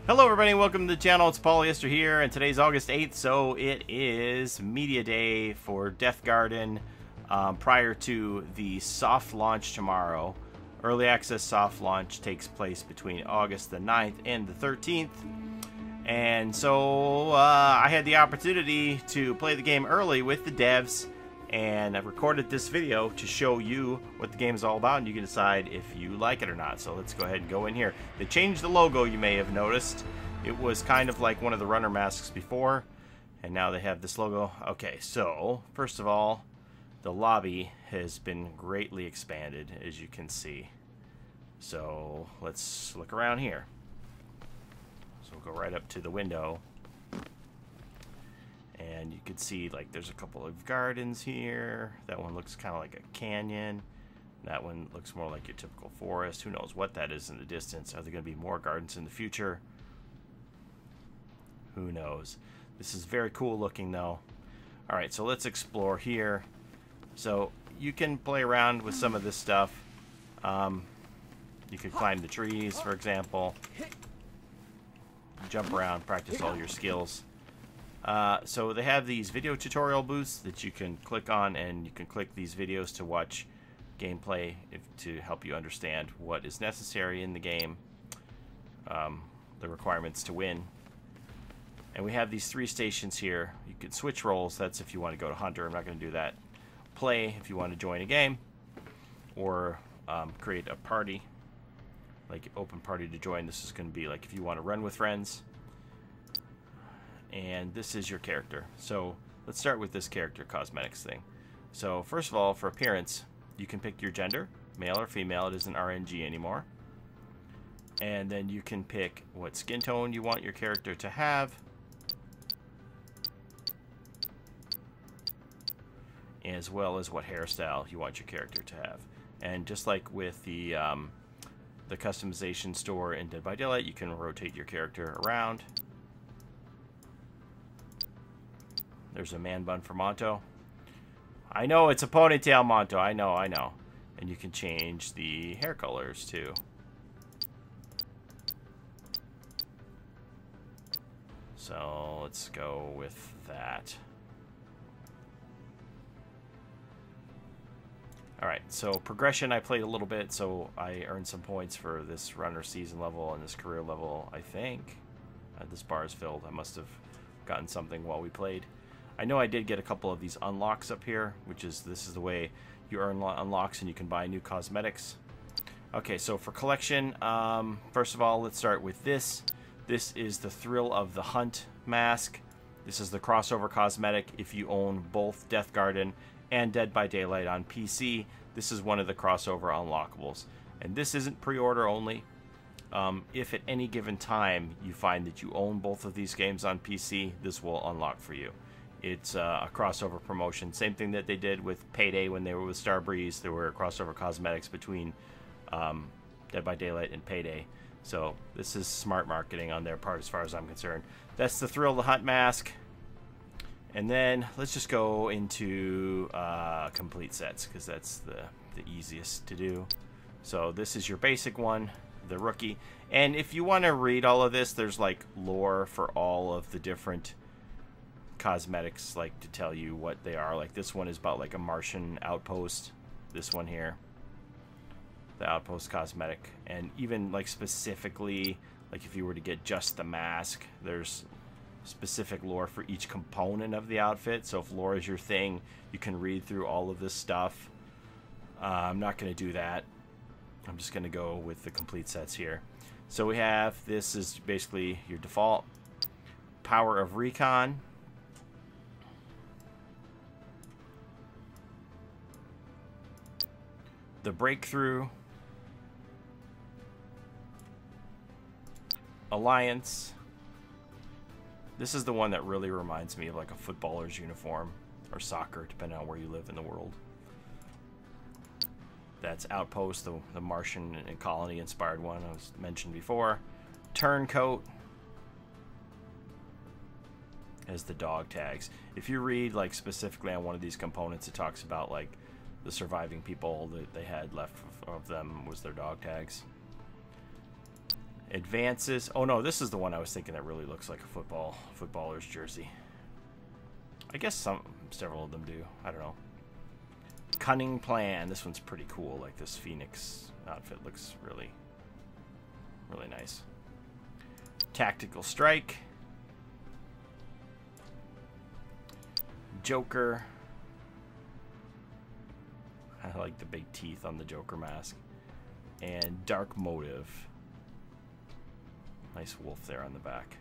Hello everybody, welcome to the channel. It's Paulie, Esther here, and today's August 8th, so it is media day for Deathgarden prior to the soft launch tomorrow. Early access soft launch takes place between August the 9th and the 13th. And so I had the opportunity to play the game early with the devs, and I've recorded this video to show you what the game is all about, and you can decide if you like it or not. So let's go ahead and go in here. They changed the logo, you may have noticed. It was kind of like one of the runner masks before, and now they have this logo. Okay, so first of all, the lobby has been greatly expanded, as you can see. So let's look around here. So we'll go right up to the window. And you can see, like, there's a couple of gardens here. That one looks kind of like a canyon. That one looks more like your typical forest. Who knows what that is in the distance? Are there going to be more gardens in the future? Who knows? This is very cool looking, though. Alright, so let's explore here. So you can play around with some of this stuff. You could climb the trees, for example. Jump around, practice all your skills. So they have these video tutorial booths that you can click on, and you can click these videos to watch gameplay to help you understand what is necessary in the game, the requirements to win. And we have these 3 stations here. You can switch roles. That's if you want to go to Hunter. I'm not going to do that. Play if you want to join a game, or create a party, like open party to join. This is going to be like if you want to run with friends. And this is your character. So let's start with this character cosmetics thing. So first of all, for appearance, you can pick your gender, male or female. It isn't RNG anymore. And then you can pick what skin tone you want your character to have, as well as what hairstyle you want your character to have. And just like with the customization store in Dead by Daylight, you can rotate your character around. There's a man bun for Monto. I know it's a ponytail Monto. I know. And you can change the hair colors too. So let's go with that. Alright, so progression, I played a little bit, so I earned some points for this runner season level and this career level, I think. This bar is filled. I must have gotten something while we played. I know I did get a couple of these unlocks up here, this is the way you earn unlocks and you can buy new cosmetics. Okay, so for collection, first of all, let's start with this. This is the Thrill of the Hunt mask. This is the crossover cosmetic if you own both Deathgarden and Dead by Daylight on PC. This is one of the crossover unlockables. And this isn't pre-order only. If at any given time you find that you own both of these games on PC, this will unlock for you. It's a crossover promotion. Same thing that they did with Payday when they were with Starbreeze. There were crossover cosmetics between Dead by Daylight and Payday. So this is smart marketing on their part as far as I'm concerned. That's the Thrill of the Hunt mask. And then let's just go into complete sets, because that's the easiest to do. So this is your basic one, the rookie. And if you want to read all of this, there's like lore for all of the different cosmetics, like to tell you what they are. Like this one is about like a Martian outpost. This one here, the outpost cosmetic. And even like specifically, like if you were to get just the mask, there's specific lore for each component of the outfit. So if lore is your thing, you can read through all of this stuff. I'm not going to do that. I'm just going to go with the complete sets here. So we have, this is basically your default. Power of Recon. The Breakthrough. Alliance. This is the one that really reminds me of like a footballer's uniform, or soccer, depending on where you live in the world. That's Outpost, the Martian and colony inspired one I was mentioned before. Turncoat as the dog tags. If you read like specifically on one of these components, it talks about like the surviving people that they had left of them was their dog tags. Advances. Oh no, this is the one I was thinking that really looks like a footballer's jersey. I guess several of them do. I don't know. Cunning Plan. This one's pretty cool. Like this Phoenix outfit looks really nice. Tactical Strike. Joker. I like the big teeth on the Joker mask. And Dark Motive. Nice wolf there on the back.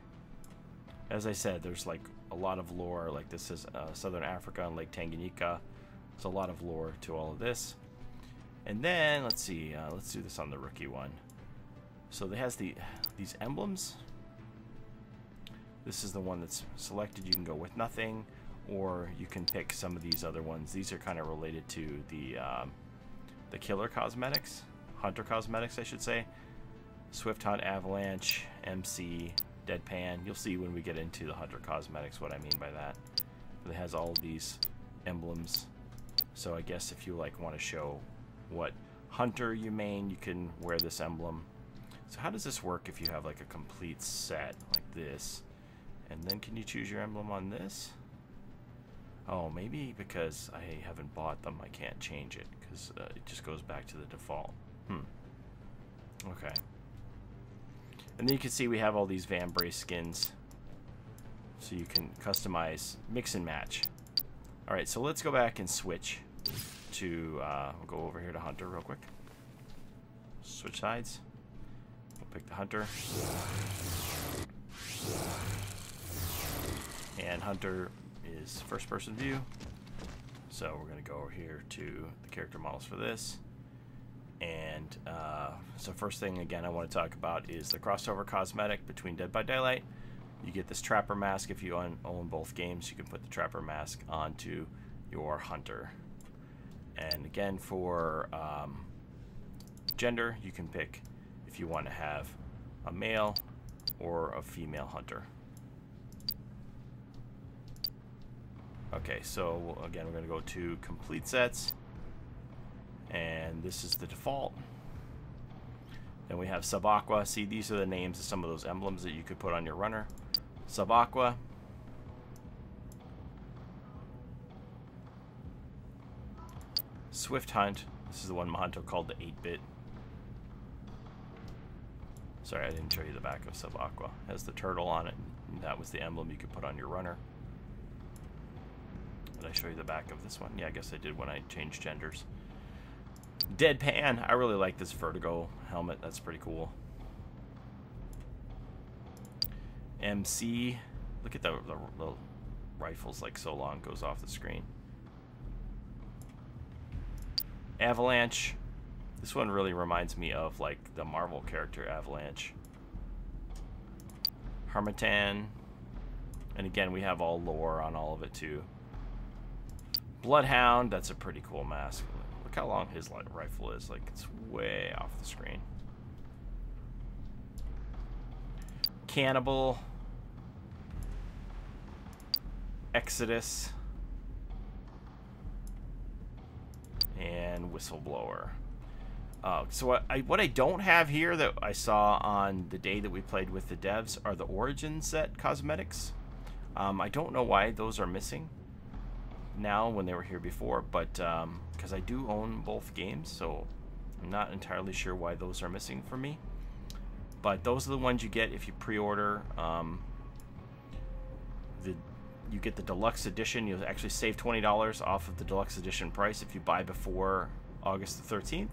As I said, there's like a lot of lore. Like this is Southern Africa and Lake Tanganyika. There's a lot of lore to all of this. And then let's see. Let's do this on the rookie one. So it has these emblems. This is the one that's selected. You can go with nothing, or you can pick some of these other ones. These are kind of related to the killer cosmetics, hunter cosmetics, I should say. Swift Hunt, Avalanche, MC, Deadpan. You'll see when we get into the hunter cosmetics what I mean by that. It has all of these emblems. So I guess if you like want to show what hunter you main, you can wear this emblem. So how does this work if you have like a complete set like this? And then can you choose your emblem on this? Oh, maybe because I haven't bought them, I can't change it because it just goes back to the default. Okay. And then you can see we have all these Van Brace skins. So you can customize, mix and match. Alright, so let's go back and switch to, we'll go over here to Hunter real quick. Switch sides. We'll pick the Hunter. And Hunter is first person view. So we're going to go over here to the character models for this. And so first thing again I want to talk about is the crossover cosmetic between Dead by Daylight. You get this Trapper mask if you own both games. You can put the Trapper mask onto your Hunter. And again for gender, you can pick if you want to have a male or a female Hunter. Okay, so again we're going to go to complete sets. And this is the default. Then we have Sub-Aqua. See, these are the names of some of those emblems that you could put on your runner. Sub-Aqua. Swift Hunt. This is the one Monto called the 8-bit. Sorry, I didn't show you the back of Sub-Aqua. It has the turtle on it. And that was the emblem you could put on your runner. Did I show you the back of this one? Yeah, I guess I did when I changed genders. Deadpan. I really like this Vertigo helmet. That's pretty cool. MC. Look at the rifles like so long goes off the screen. Avalanche. This one really reminds me of like the Marvel character Avalanche. Harmattan. And again, we have all lore on all of it too. Bloodhound. That's a pretty cool mask. Look how long his rifle is. Like, it's way off the screen. Cannibal. Exodus. And Whistleblower. So what I don't have here that I saw on the day that we played with the devs are the Origin set cosmetics. I don't know why those are missing now when they were here before, but because I do own both games, so I'm not entirely sure why those are missing for me. But those are the ones you get if you pre-order. You get the deluxe edition. You'll actually save $20 off of the deluxe edition price if you buy before August the 13th.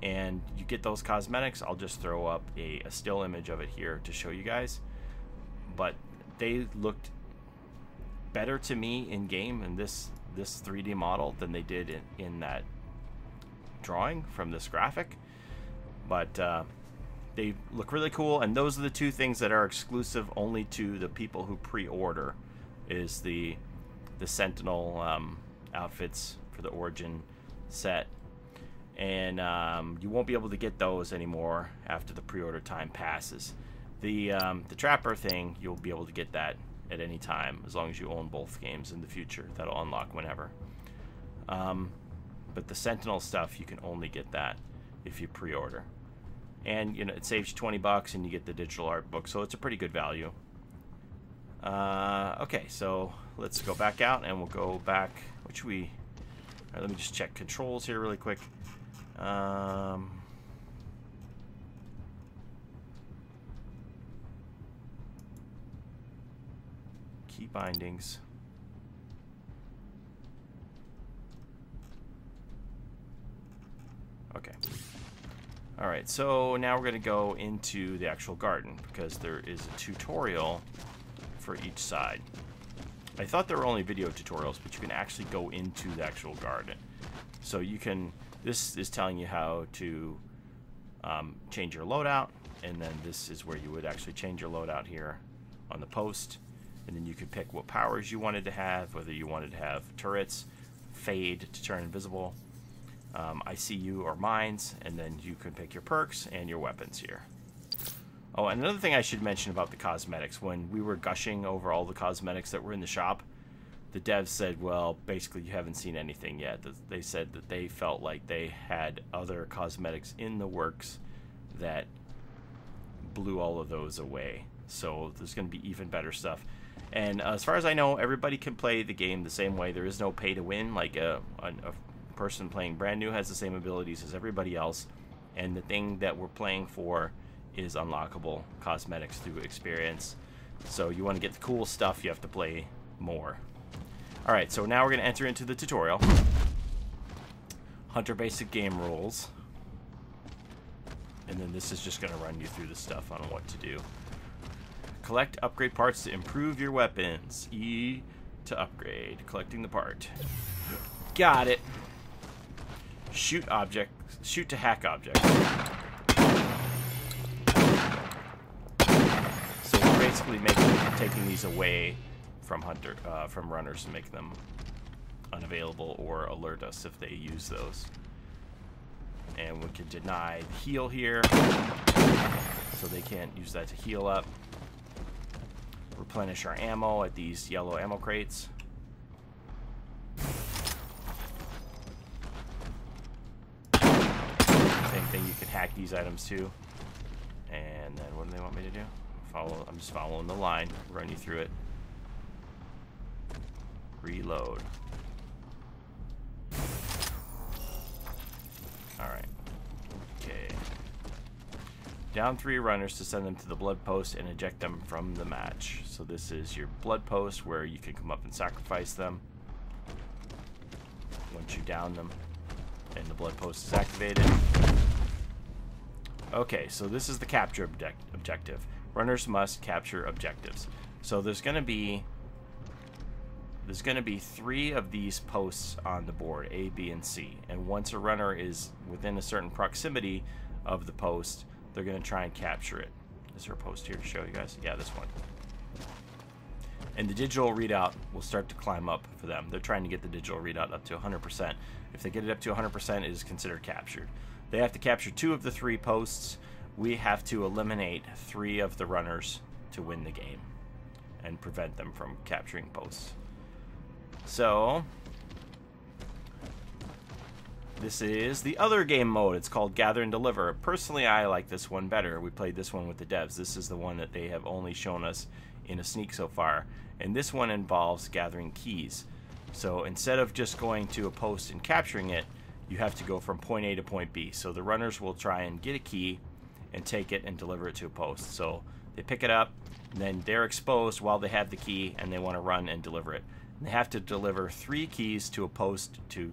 And you get those cosmetics. I'll just throw up a still image of it here to show you guys. But they looked better to me in game in this 3D model than they did in that drawing from this graphic. But they look really cool, and those are the two things that are exclusive only to the people who pre-order. Is the Sentinel outfits for the Origin set, and you won't be able to get those anymore after the pre-order time passes. The Trapper thing, you'll be able to get that at any time as long as you own both games in the future. That'll unlock whenever. But the Sentinel stuff, you can only get that if you pre-order. And, you know, it saves you 20 bucks and you get the digital art book, so it's a pretty good value. Okay, so let's go back out and we'll go back, which we... All right, let me just check controls here really quick. Key bindings. Okay. All right, so now we're going to go into the actual garden because there is a tutorial for each side. I thought there were only video tutorials, but you can actually go into the actual garden. So you can, this is telling you how to change your loadout, and then this is where you would actually change your loadout here on the post. And then you could pick what powers you wanted to have, whether you wanted to have turrets, fade to turn invisible, ICU or mines, and then you can pick your perks and your weapons here. Oh, and another thing I should mention about the cosmetics, when we were gushing over all the cosmetics that were in the shop, the devs said, well, basically you haven't seen anything yet. They said that they felt like they had other cosmetics in the works that blew all of those away. So there's going to be even better stuff. And as far as I know, everybody can play the game the same way. There is no pay to win. Like a person playing brand new has the same abilities as everybody else. And the thing that we're playing for is unlockable cosmetics through experience. So you want to get the cool stuff, you have to play more. Alright, so now we're going to enter into the tutorial. Hunter basic game rules. And then this is just going to run you through the stuff on what to do. Collect upgrade parts to improve your weapons. E to upgrade. Collecting the part. Got it. Shoot to hack objects. So we're basically taking these away from from runners and make them unavailable or alert us if they use those. And we can deny the heal here, so they can't use that to heal up. Replenish our ammo at these yellow ammo crates. Same thing, you can hack these items too. And then what do they want me to do? I'm just following the line, run you through it. Reload. Alright. Okay. Down 3 runners to send them to the blood post and eject them from the match. So this is your blood post where you can come up and sacrifice them once you down them and the blood post is activated. Okay, so this is the capture objective. Runners must capture objectives. So there's going to be 3 of these posts on the board, A, B, and C. And once a runner is within a certain proximity of the post, they're going to try and capture it. Is there a post here to show you guys? Yeah, this one. And the digital readout will start to climb up for them. They're trying to get the digital readout up to 100%. If they get it up to 100%, it is considered captured. They have to capture 2 of the 3 posts. We have to eliminate 3 of the runners to win the game and prevent them from capturing posts. So this is the other game mode. It's called Gather and Deliver. Personally, I like this one better. We played this one with the devs. This is the one that they have only shown us in a sneak so far. And this one involves gathering keys. So instead of just going to a post and capturing it, you have to go from point A to point B. So the runners will try and get a key and take it and deliver it to a post. So they pick it up, and then they're exposed while they have the key, and they want to run and deliver it. And they have to deliver 3 keys to a post to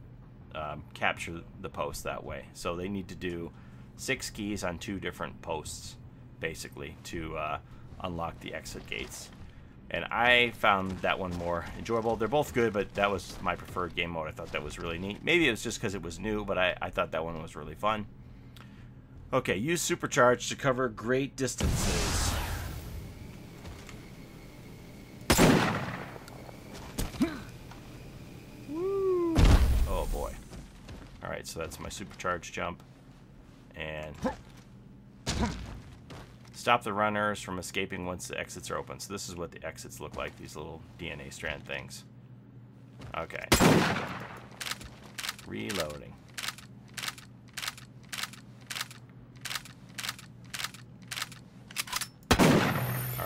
capture the post that way. So they need to do 6 keys on 2 different posts, basically, to unlock the exit gates. And I found that one more enjoyable. They're both good, but that was my preferred game mode. I thought that was really neat. Maybe it was just because it was new, but I thought that one was really fun. Okay, use supercharge to cover great distances. Woo! Oh boy. Alright, so that's my supercharge jump. And stop the runners from escaping once the exits are open. So this is what the exits look like, these little DNA strand things. Okay. Reloading.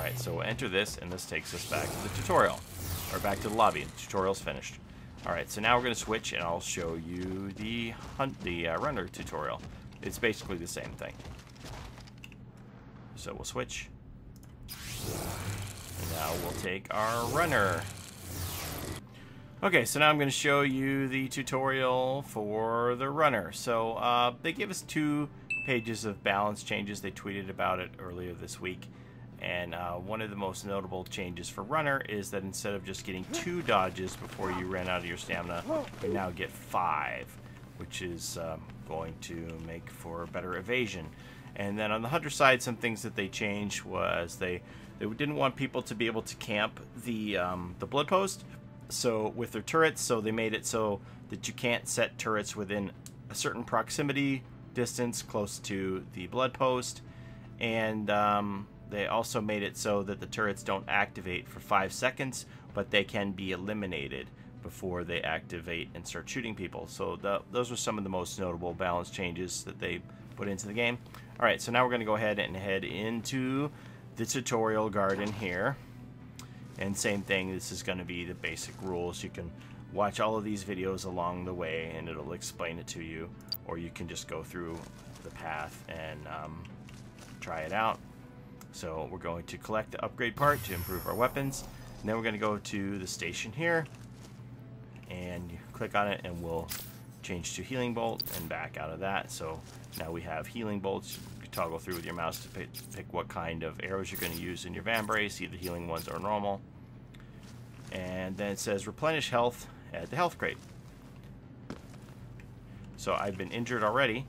Alright, so we'll enter this, and this takes us back to the tutorial. Or back to the lobby, and the tutorial's finished. Alright, so now we're going to switch, and I'll show you the runner tutorial. It's basically the same thing. So we'll switch. And now we'll take our runner. Okay, so now I'm going to show you the tutorial for the runner. So they gave us 2 pages of balance changes. They tweeted about it earlier this week. And one of the most notable changes for runner is that instead of just getting 2 dodges before you ran out of your stamina, you now get 5, which is going to make for better evasion. And then on the hunter side, some things that they changed was they didn't want people to be able to camp the blood post. So with their turrets, so they made it so that you can't set turrets within a certain proximity distance close to the blood post. And they also made it so that the turrets don't activate for 5 seconds, but they can be eliminated before they activate and start shooting people. So those were some of the most notable balance changes that they put into the game. Alright, so now we're going to go ahead and head into the tutorial garden here. And same thing, this is going to be the basic rules. You can watch all of these videos along the way and it'll explain it to you. Or you can just go through the path and try it out. So we're going to collect the upgrade part to improve our weapons. And then we're going to go to the station here. And you click on it and we'll change to healing bolt and back out of that. So now we have healing bolts. You can toggle through with your mouse to pick what kind of arrows you're going to use in your vambrace, either healing ones or normal. And then it says replenish health at the health crate. So I've been injured already,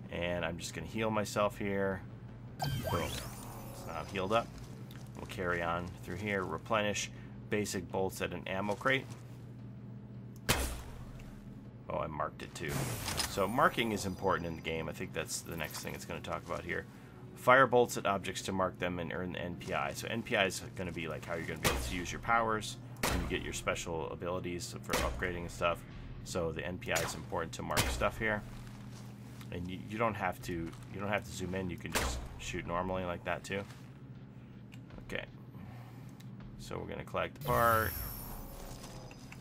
and I'm just going to heal myself here. Boom. So now I'm healed up. We'll carry on through here. Replenish basic bolts at an ammo crate. Oh, I marked it too. So marking is important in the game. I think that's the next thing it's going to talk about here. Fire bolts at objects to mark them and earn the NPI. So NPI is going to be like how you're going to be able to use your powers when you get your special abilities for upgrading and stuff. So the NPI is important to mark stuff here. And you don't have to zoom in. You can just shoot normally like that too. Okay. So we're going to collect the part.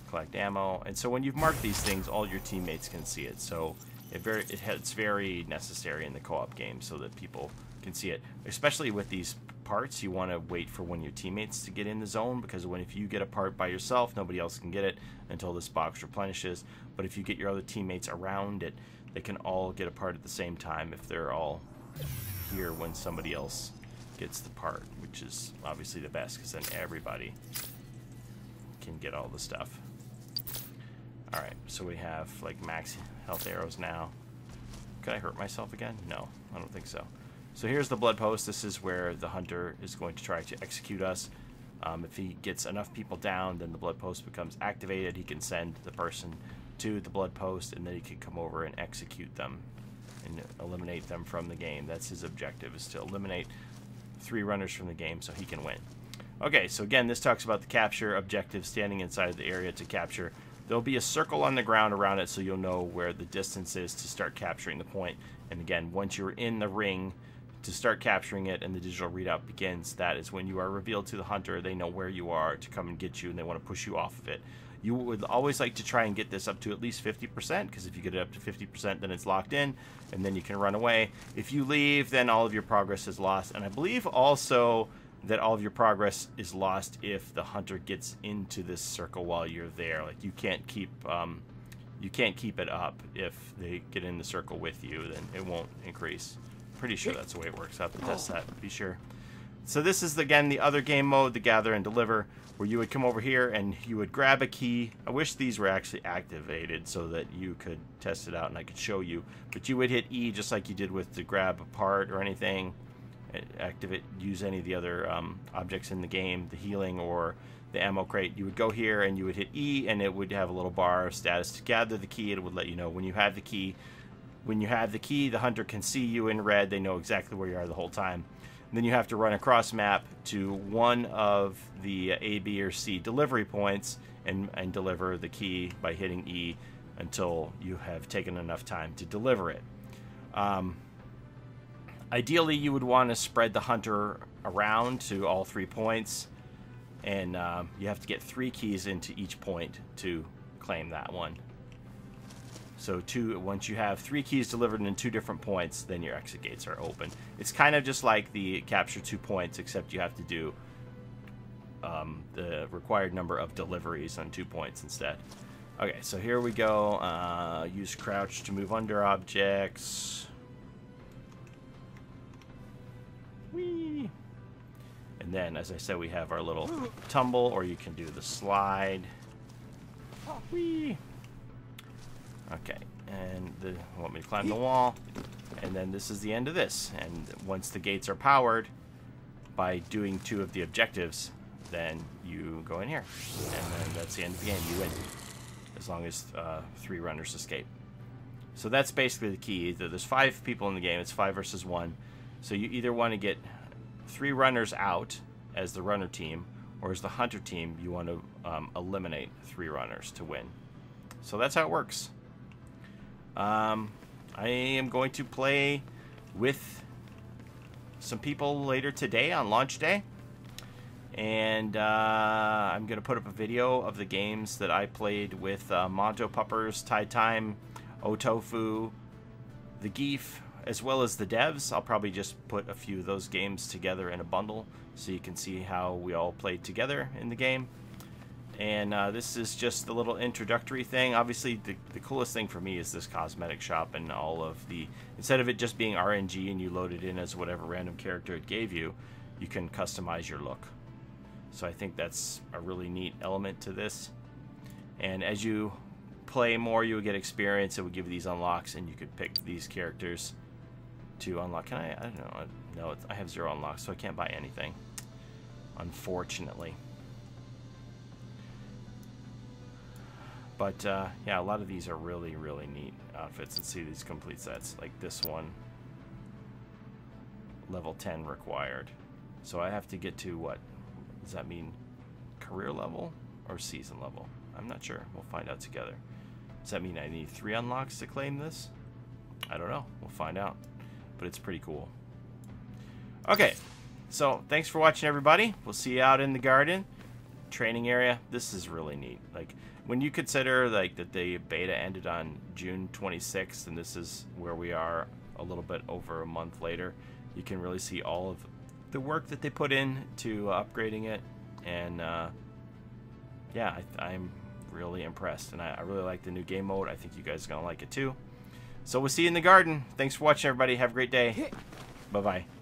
Collect ammo, and so when you've marked these things, all your teammates can see it. So it's very necessary in the co-op game so that people can see it. Especially with these parts, you want to wait for one of your teammates to get in the zone, because if you get a part by yourself, nobody else can get it until this box replenishes. But if you get your other teammates around it, they can all get a part at the same time if they're all here when somebody else gets the part, which is obviously the best, because then everybody can get all the stuff. Alright, so we have like max health arrows now. Could I hurt myself again? No, I don't think so. So here's the blood post. This is where the hunter is going to try to execute us. If he gets enough people down, then the blood post becomes activated. He can send the person to the blood post, and then he can come over and execute them and eliminate them from the game. That's his objective, is to eliminate 3 runners from the game so he can win. Okay, so again, this talks about the capture objective, standing inside of the area to capture. There'll be a circle on the ground around it so you'll know where the distance is to start capturing the point. And again, once you're in the ring to start capturing it and the digital readout begins, that is when you are revealed to the hunter. They know where you are to come and get you, and they want to push you off of it. You would always like to try and get this up to at least 50%, because if you get it up to 50%, then it's locked in, and then you can run away. If you leave, then all of your progress is lost. And I believe also that all of your progress is lost if the hunter gets into this circle while you're there. Like you can't keep it up. If they get in the circle with you, then it won't increase. Pretty sure that's the way it works. I have to test that to be sure. So this is again the other game mode, the gather and deliver, where you would come over here and you would grab a key. I wish these were actually activated so that you could test it out and I could show you. But you would hit E just like you did with the grab a part or anything. Activate, use any of the other objects in the game, the healing or the ammo crate. You would go here and you would hit E, and it would have a little bar of status to gather the key. It would let you know when you have the key. When you have the key, the hunter can see you in red. They know exactly where you are the whole time. And then you have to run across map to one of the A, B, or C delivery points and deliver the key by hitting E until you have taken enough time to deliver it. Ideally, you would want to spread the hunter around to all 3 points, and you have to get 3 keys into each point to claim that one. So once you have 3 keys delivered in 2 different points, then your exit gates are open. It's kind of just like the capture 2 points, except you have to do the required number of deliveries on 2 points instead. Okay, so here we go. Use crouch to move under objects. Whee! And then, as I said, we have our little tumble, or you can do the slide. Whee! Okay, and want me to climb the wall, and then this is the end of this. And once the gates are powered, by doing 2 of the objectives, then you go in here, and then that's the end of the game. You win, as long as 3 runners escape. So that's basically the key. There's 5 people in the game. It's 5 versus 1. So you either want to get 3 runners out as the runner team, or as the hunter team, you want to eliminate 3 runners to win. So that's how it works. I am going to play with some people later today on launch day, and I'm going to put up a video of the games that I played with Monto, Puppers, TydeTyme, OhTofu, TheGeef, as well as the devs. I'll probably just put a few of those games together in a bundle so you can see how we all played together in the game. And this is just the little introductory thing. Obviously, the coolest thing for me is this cosmetic shop and all of the... Instead of it just being RNG and you load it in as whatever random character it gave you, you can customize your look. So I think that's a really neat element to this. And as you play more, you'll get experience. It will give you these unlocks, and you could pick these characters to unlock. Can I don't know. No, I have 0 unlocks, so I can't buy anything, unfortunately. But yeah, a lot of these are really, really neat outfits. Let's see these complete sets. Like this one, level 10 required. So I have to get to what? Does that mean career level or season level? I'm not sure. We'll find out together. Does that mean I need 3 unlocks to claim this? I don't know. We'll find out. But it's pretty cool. Okay. So thanks for watching, everybody. We'll see you out in the garden. Training area. This is really neat. Like, when you consider like that the beta ended on June 26th, and this is where we are a little bit over a month later, you can really see all of the work that they put in to upgrading it. And yeah, I'm really impressed, and I really like the new game mode. I think you guys are gonna like it too. So we'll see you in the garden. Thanks for watching, everybody. Have a great day. Bye bye.